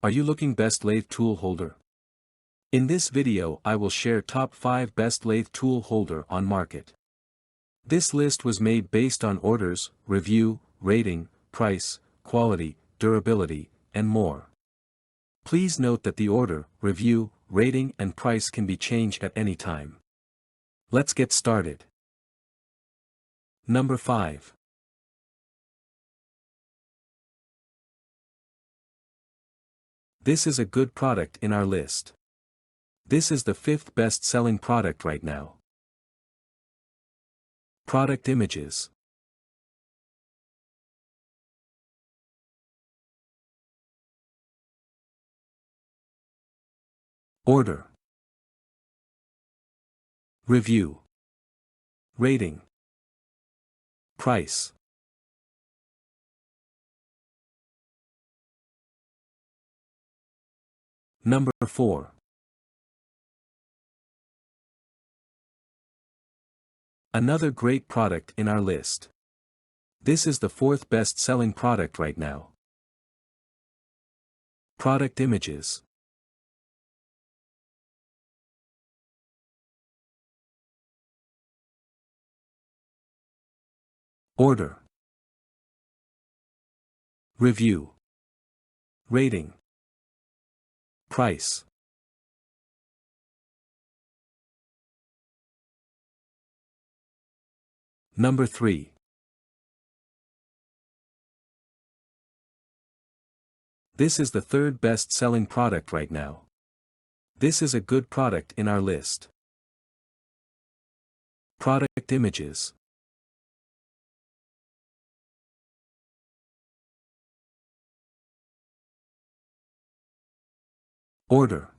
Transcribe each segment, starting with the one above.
Are you looking best lathe tool holder? In this video I will share top 5 best lathe tool holder on market. This list was made based on orders, review, rating, price, quality, durability, and more. Please note that the order, review, rating and price can be changed at any time. Let's get started. Number 5. This is a good product in our list. This is the 5th best-selling product right now. Product images. Order. Review. Rating. Price. Number 4. Another great product in our list. This is the 4th best-selling product right now. Product images. Order. Review. Rating. Price. Number 3. This is the 3rd best-selling product right now. This is a good product in our list. Product images. Order.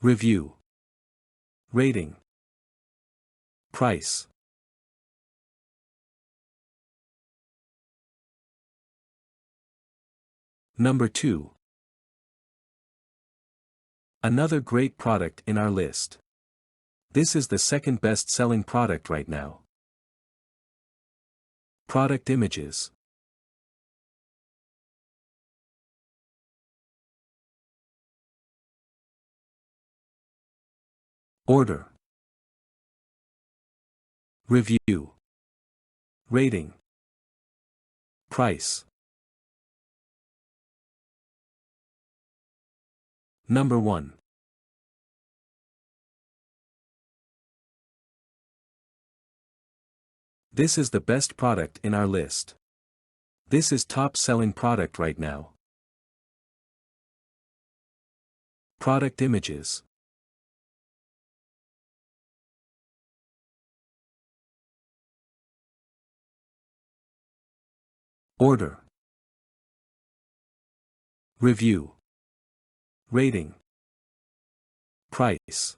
Review. Rating. Price. Number 2. Another great product in our list. This is the 2nd best-selling product right now. Product images. Order. Review. Rating. Price. Number 1. This is the best product in our list. This is top-selling product right now. Product images. Order. Review. Rating. Price.